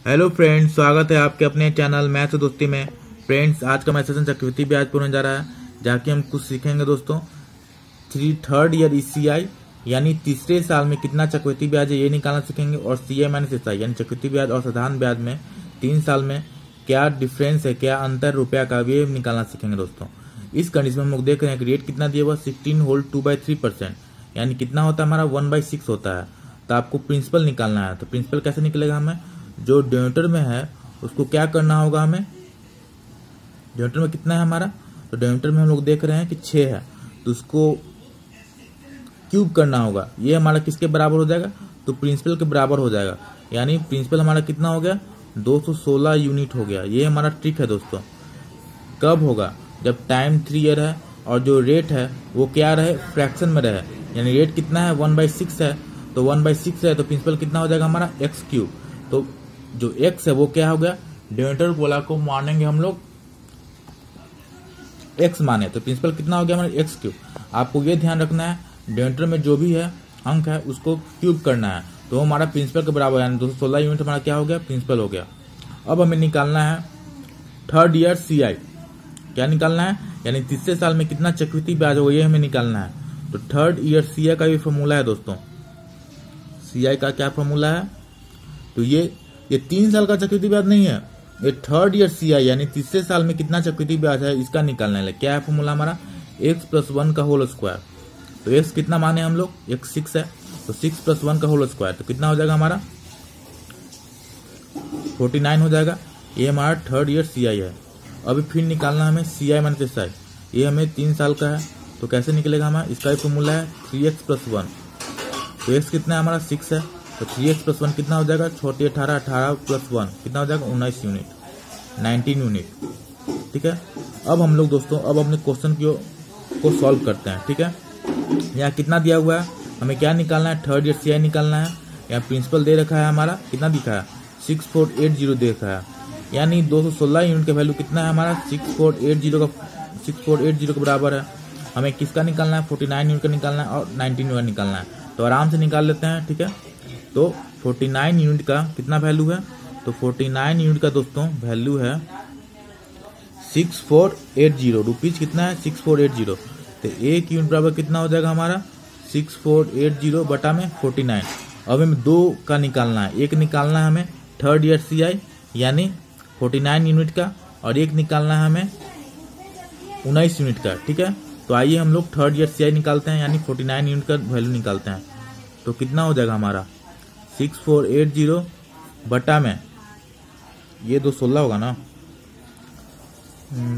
Hello friends, स्वागत है आपके अपने चैनल मैथ से दोस्ती में। फ्रेंड्स, आज का मेरा सेशन चक्रवृद्धि ब्याज पर होने जा रहा है, जाके हम कुछ सीखेंगे दोस्तों। थर्ड ईयर ईसीआई यानी तीसरे साल में कितना चक्रवृद्धि ब्याज है ये निकालना सीखेंगे, और सीआई माइनस एसआई यानी चक्रवृद्धि ब्याज और साधारण ब्याज में 3 साल में क्या डिफरेंस है, क्या अंतर रुपया का, ये निकालना सीखेंगे दोस्तों। इस कंडीशन में हम लोग देख रहे हैं कि रेट कितना दिया हुआ 16 होल 2/3%, यानी कितना होता है हमारा 1/6 होता है। तो आपको प्रिंसिपल निकालना है। तो प्रिंसिपल कैसे निकलेगा, हमें जो डिनोमिनेटर में है उसको क्या करना होगा, हमें डिनोमिनेटर में कितना है हमारा, तो डिनोमिनेटर में हम लोग देख रहे हैं कि 6 है, तो उसको क्यूब करना होगा। ये हमारा किसके बराबर हो जाएगा, तो प्रिंसिपल के बराबर हो जाएगा। यानी प्रिंसिपल हमारा कितना हो गया 216 यूनिट हो गया। ये हमारा ट्रिक है दोस्तों। कब होगा, जब टाइम 3 ईयर है और जो रेट है वो क्या रहे, फ्रैक्शन में रहे। यानी रेट कितना है 1/6 है, तो 1/6 है तो प्रिंसिपल कितना हो जाएगा हमारा एक्स क्यूब। तो जो x है वो क्या हो गया, डिनोमिनेटर बोला को मानेंगे हम लोग x माने, तो प्रिंसिपल कितना हो गया हमारा एक्स क्यूब। आपको ये ध्यान रखना है डिनोमिनेटर में जो भी है अंक है उसको क्यूब करना है, तो हमारा प्रिंसिपल के बराबर यानी 216 यूनिट हमारा क्या हो गया, प्रिंसिपल हो गया। अब हमें निकालना है थर्ड ईयर सीआई। क्या निकालना है, यानी तीसरे साल में कितना चक्रवृद्धि ब्याज होगा ये हमें निकालना है। तो थर्ड ईयर सीआई का भी फॉर्मूला है दोस्तों। सीआई का क्या फॉर्मूला है, तो ये 3 साल का चक्रवृद्धि ब्याज नहीं है, ये थर्ड ईयर सीआई यानी तीसरे साल में कितना चक्रवृद्धि ब्याज है इसका निकालना है। क्या है फॉर्मूला हमारा, x + 1 का होल स्क्वायर। तो x कितना माने हम लोग, x 6 है, तो 6 + 1 का होल स्क्वायर, तो कितना हो जाएगा हमारा 49 हो जाएगा। ये हमारा थर्ड ईयर सीआई है। अभी फिर निकालना हमें सीआई माइनस एसआई। ये हमें 3 साल का है, तो कैसे निकलेगा हमारा, इसका भी फॉर्मूला है 3x + 1। तो x कितना है हमारा 6 है, तो 3x + 1 कितना हो जाएगा, छोटी 18, 18 + 1 कितना हो जाएगा 19 यूनिट, 19 यूनिट। ठीक है। अब हम लोग दोस्तों अब अपने क्वेश्चन को सॉल्व करते हैं। ठीक है, यहाँ कितना दिया हुआ है, हमें क्या निकालना है, थर्ड ईयर सीआई निकालना है। यहाँ प्रिंसिपल दे रखा है हमारा, कितना दिखा है 6480 दे रखा है, यानी 216 यूनिट का वैल्यू कितना है हमारा 6480 के बराबर है। हमें किसका निकालना है, 49 यूनिट का निकालना है और 19 यूनिट निकालना है। तो आराम से निकाल लेते हैं। ठीक है, तो 49 यूनिट का कितना वैल्यू है, तो 49 यूनिट का दोस्तों वैल्यू है 6480 रुपीज। कितना है 6480, तो 1 यूनिट बराबर कितना हो जाएगा हमारा 6480 बटा में 49। अब हमें 2 का निकालना है, एक निकालना है हमें थर्ड ईयर सीआई यानी 49 यूनिट का, और एक निकालना है हमें 19 यूनिट का। ठीक है, तो आइए हम लोग थर्ड ईयर सीआई निकालते हैं, यानी 49 यूनिट का वैल्यू निकालते हैं। तो कितना हो जाएगा हमारा 6480 बटा में ये 216 होगा ना,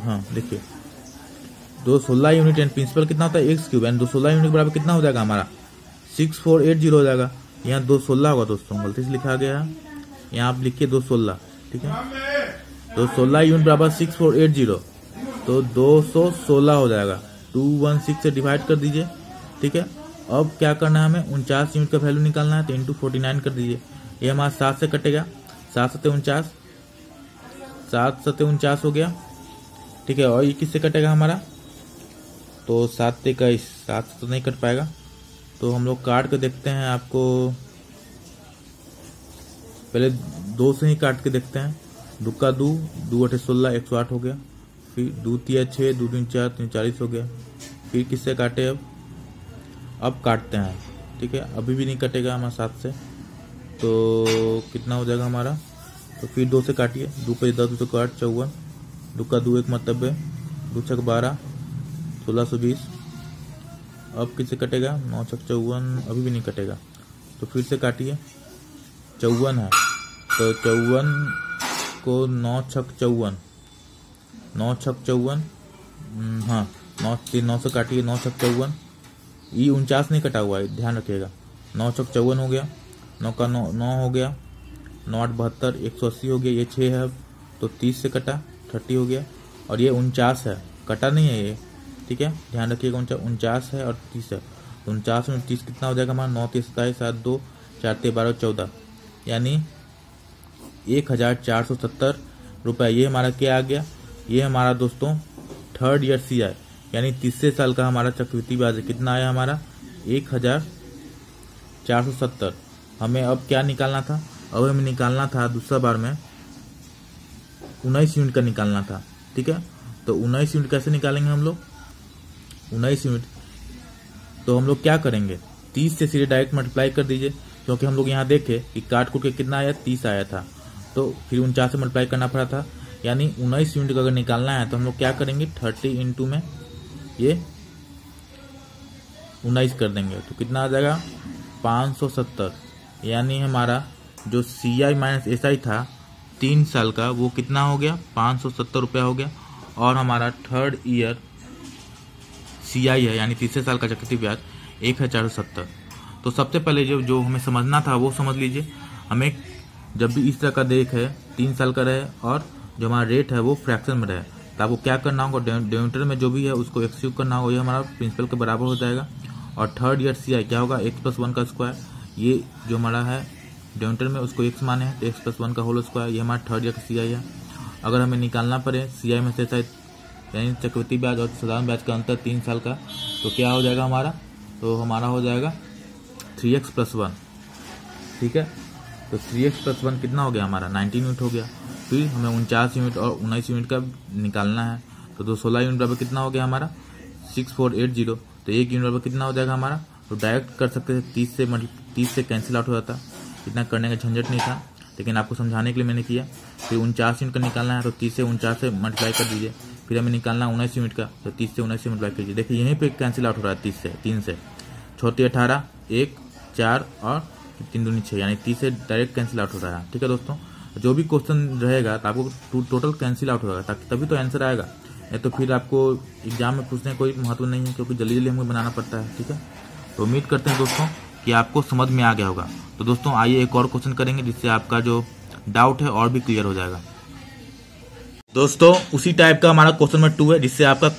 हाँ देखिए 216 यूनिट एंड प्रिंसिपल कितना होता है एक्स क्यूब, यानी 216 यूनिट बराबर कितना हो जाएगा हमारा 6480 हो जाएगा। यहाँ 216 होगा दोस्तों, गलती से लिखा गया है, यहाँ आप लिखिए 216। ठीक है, 216 यूनिट बराबर 6480, तो 216 हो जाएगा, 216 से डिवाइड कर दीजिए। ठीक है, अब क्या करना है हमें 49 यूनिट का वैल्यू निकालना है, तो इंटू 49 कर दीजिए। ये हमारा 7 से कटेगा, 7 7 49, 7 7 49 हो गया। ठीक है, और ये किससे कटेगा हमारा, तो 7 21, 7 से तो नहीं कट पाएगा, तो हम लोग काट के देखते हैं। आपको पहले 2 से ही काट के देखते हैं। 2 का 2, 2 8 16, 108 हो गया। फिर 2 3 6, 2 3 4, 3 40 हो गया। फिर किससे काटे, अब काटते हैं। ठीक है, अभी भी नहीं कटेगा हमारा 7 से, तो कितना हो जाएगा हमारा, तो फिर 2 से काटिए। 2 पे 10, 2 से 8 54, 2 का 2 1 90, 2 छक 12, 1620। अब किससे कटेगा 9 छक 54, अभी भी नहीं कटेगा, तो फिर से काटिए। 54 है, तो 54 को 9 छक 54, 9 छक 54, हाँ 9 से काटिए, 9 छक 54। ये 49 नहीं कटा हुआ है, ध्यान रखिएगा। 9 छक 54 हो गया, 9 का 9 हो गया, 9 8 72, 180 हो गया। ये 6 है, तो 30 से कटा 30 हो गया, और ये 49 है, कटा नहीं है ये। ठीक है, ध्यान रखिएगा 49 है और 30 है, तो 49 में 30 कितना हो जाएगा हमारा 9 3 27, 7 2 4 3 12 14, यानी 1470 रुपये। ये हमारा क्या आ गया, ये हमारा दोस्तों थर्ड ईयर सीआई यानी तीसरे साल का हमारा चक्रवृद्धि ब्याज कितना आया हमारा 1470। हमें अब क्या निकालना था, अब हमें निकालना था दूसरा बार में 19 यूनिट का निकालना था। ठीक है, तो 19 यूनिट कैसे निकालेंगे हम लोग? 19 यूनिट तो हम लोग क्या करेंगे, 30 से सीधे डायरेक्ट मल्टीप्लाई कर दीजिए, क्योंकि हम लोग यहाँ देखे कि काट कूट के कितना आया, 30 आया था, तो फिर 49 से मल्टीप्लाई करना पड़ा था। यानी 19 यूनिट का अगर निकालना है तो हम लोग क्या करेंगे, 30 इंटू में ये 19 कर देंगे, तो कितना आ जाएगा 570। यानी हमारा जो CI माइनस SI था 3 साल का, वो कितना हो गया, 570 रुपया हो गया। और हमारा थर्ड ईयर CI है, यानी तीसरे साल का चक्रवृद्धि ब्याज 1470। तो सबसे पहले जो हमें समझना था वो समझ लीजिए। हमें जब भी इस तरह का देख है 3 साल का रहे और जो हमारा रेट है वो फ्रैक्शन में रहे, तो आपको क्या करना होगा, डिनोमिनेटर में जो भी है उसको x क्यूब करना होगा, ये हमारा प्रिंसिपल के बराबर हो जाएगा। और थर्ड ईयर CI क्या होगा, x+1 का स्क्वायर, ये जो हमारा है डिनोमिनेटर में उसको x माने हैं, तो x+1 का होल स्क्वायर, ये हमारा थर्ड ईयर का CI है। अगर हमें निकालना पड़े CI में से यानी चक्रवृद्धि ब्याज और साधारण ब्याज का अंतर 3 साल का, तो क्या हो जाएगा हमारा, तो हमारा हो जाएगा 3x+1। ठीक है, तो 3x+1 कितना हो गया हमारा, 19 यूनिट हो गया। फिर हमें 49 यूनिट और 19 यूनिट का निकालना है, तो 16 यूनिट बराबर कितना हो गया हमारा 6480। तो 1 यूनिट बराबर कितना हो जाएगा हमारा, तो डायरेक्ट कर सकते थे, 30 से कैंसिल आउट हो जाता, इतना करने का झंझट नहीं था, लेकिन आपको समझाने के लिए मैंने किया। फिर 49 यूनिट का निकालना है, तो 30 से 49 से मल्टीप्लाई कर दीजिए। फिर हमें निकालना 19 यूनिट का, तो 30 से 19 से मल्टीप्लाई कीजिए। देखिए यहीं पे कैंसिल आउट हो रहा है 3 से, 18 1 4 और 3 दूनी 6, यानी 30 से डायरेक्ट कैंसिल आउट हो रहा है। ठीक है दोस्तों, जो भी क्वेश्चन रहेगा तो आपको टोटल कैंसिल आउट होगा, ताकि तभी तो आंसर आएगा, नहीं तो फिर आपको एग्जाम में पूछने कोई महत्व नहीं है, क्योंकि जल्दी जल्दी हमें बनाना पड़ता है। ठीक है, तो उम्मीद करते हैं दोस्तों कि आपको समझ में आ गया होगा। तो दोस्तों आइए एक और क्वेश्चन करेंगे, जिससे आपका जो डाउट है और भी क्लियर हो जाएगा। दोस्तों उसी टाइप का हमारा क्वेश्चन नंबर 2 है, जिससे आपका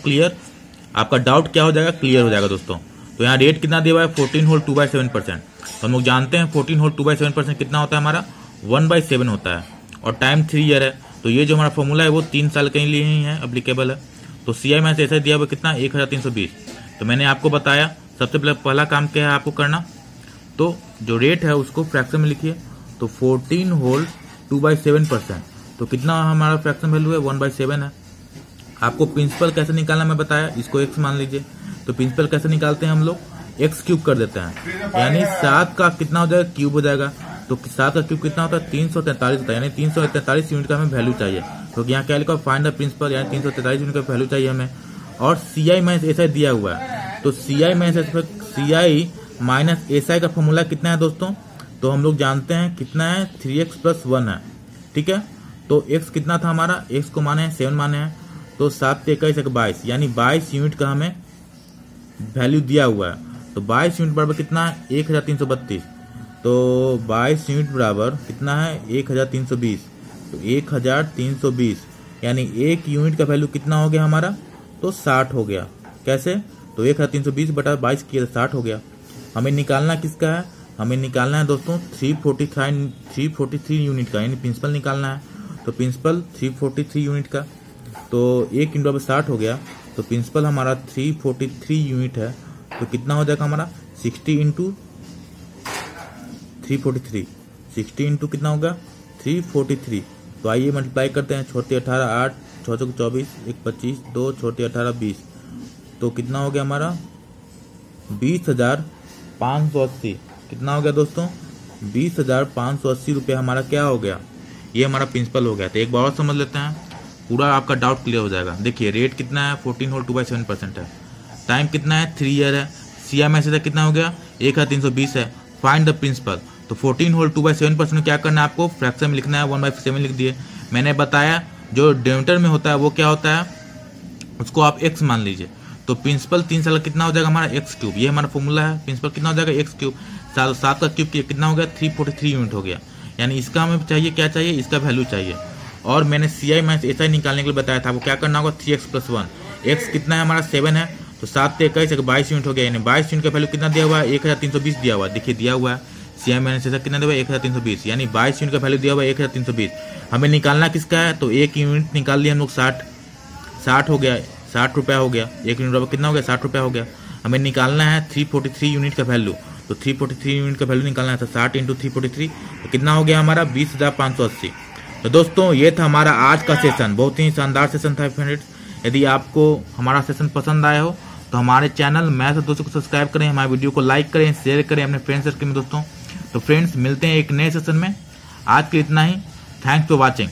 डाउट क्या हो जाएगा, क्लियर हो जाएगा दोस्तों। तो यहाँ रेट कितना दिया हुआ है, 14 होल 2/7%। तो हम लोग जानते हैं 14 होल 2/7% कितना होता है, हमारा 1/7 होता है, और टाइम 3 ईयर है। तो ये जो हमारा फॉर्मूला है वो 3 साल के लिए ही है, एप्लीकेबल है। तो CI में ऐसा दिया हुआ कितना, 1320। तो मैंने आपको बताया सबसे पहला काम क्या है आपको करना, तो जो रेट है उसको फ्रैक्शन में लिखिए। तो 14 होल 2/7%, तो कितना हमारा फ्रैक्शन वैल्यू है, 1/7 है। आपको प्रिंसिपल कैसे निकालना मैं बताया, इसको x मान लीजिए। तो प्रिंसिपल कैसे निकालते हैं हम लोग, x क्यूब कर देते हैं, यानी 7 का कितना हो जाएगा, क्यूब हो जाएगा। तो 7 का क्यूब कितना होता है, 343 होता है, यानी 343 यूनिट का हमें वैल्यू चाहिए। तो यहाँ क्या लिखा, फाइंड द प्रिंसिपल, यानी 343 यूनिट का वैल्यू चाहिए हमें। और CI माइनस SI दिया हुआ है, तो CI माइनस SI का फॉर्मूला कितना है दोस्तों, तो हम लोग जानते हैं कितना है, 3x+1 है। ठीक है, तो x कितना था हमारा, x को माने हैं 7 माने हैं, तो 7 से 21 22, यानी 22 यूनिट का हमें वैल्यू दिया हुआ है। तो 22 यूनिट बराबर कितना है, 1332। तो 22 यूनिट बराबर कितना है, 1320। तो 1320, यानी 1 यूनिट का वैल्यू कितना हो गया हमारा, तो 60 हो गया। कैसे, तो 1320 बटा 22 किया 60 हो गया। हमें निकालना किसका है, हमें निकालना है दोस्तों 343 यूनिट का, यानी प्रिंसिपल निकालना है। तो प्रिंसिपल 343 यूनिट का, तो 1 यूनिट बराबर 60 हो गया। तो प्रिंसिपल हमारा 343 यूनिट है, तो कितना हो जाएगा हमारा 60 इंटू 343, 60 इंटू कितना होगा 343। तो आइए मल्टीप्लाई करते हैं, छोटे 18 8 6 24 1 25 2 छोटे 18 20, तो कितना हो गया हमारा 20,580। कितना हो गया दोस्तों, 20,580 रुपये हमारा क्या हो गया, ये हमारा प्रिंसिपल हो गया। तो एक बार और समझ लेते हैं, पूरा आपका डाउट क्लियर हो जाएगा। देखिए रेट कितना है, 14 होल 2/7% है, टाइम कितना है, 3 ईयर है, CI में से कितना हो गया, 1320 है। फाइंड द प्रिंसिपल, तो 14 होल 2/7% में क्या करना है आपको, फ्रैक्शन में लिखना है, 1/7 लिख दिए। मैंने बताया जो डिनोमिनेटर में होता है वो क्या होता है, उसको आप x मान लीजिए। तो प्रिंसिपल 3 साल का कितना हो जाएगा हमारा, x क्यूब, ये हमारा फॉर्मूला है। प्रिंसिपल कितना हो जाएगा, x क्यूब, 7 का क्यूब कितना हो गया, 343 यूनिट हो गया। यानी इसका हमें चाहिए, क्या चाहिए, इसका वैल्यू चाहिए। और मैंने CI माइनस SI निकालने के लिए बताया था, आपको क्या करना होगा, 3x+1। x कितना है हमारा 7 है, तो 7 से 21 22 यूनिट हो गया, यानी 22 यूनिट का वैल्यू कितना दिया हुआ है, 1320 दिया हुआ है। देखिए दिया हुआ है, CI माइनस SI कितना दिया हुआ है, 1320, यानी 22 यूनिट का वैल्यू दिया हुआ है 1320। हमें निकालना किसका है, तो 1 यूनिट निकाल लिया हम लोग, 60 हो गया, 60 रुपया हो गया। 1 यूनिट कितना हो गया, 60 रुपया हो गया। हमें निकालना है 343 यूनिट का वैल्यू, तो 343 यूनिट का वैल्यू निकालना है। तो 60 इंटू 343 तो कितना हो गया हमारा 20,580। तो दोस्तों ये था हमारा आज का सेशन, बहुत ही शानदार सेशन था फ्रेंड्स। यदि आपको हमारा सेशन पसंद आया हो तो हमारे चैनल मैथ दोस्तों को सब्सक्राइब करें, हमारे वीडियो को लाइक करें, शेयर करें अपने फ्रेंड सर्कल में दोस्तों। तो फ्रेंड्स मिलते हैं एक नए सेशन में, आज के इतना ही। Thanks for watching.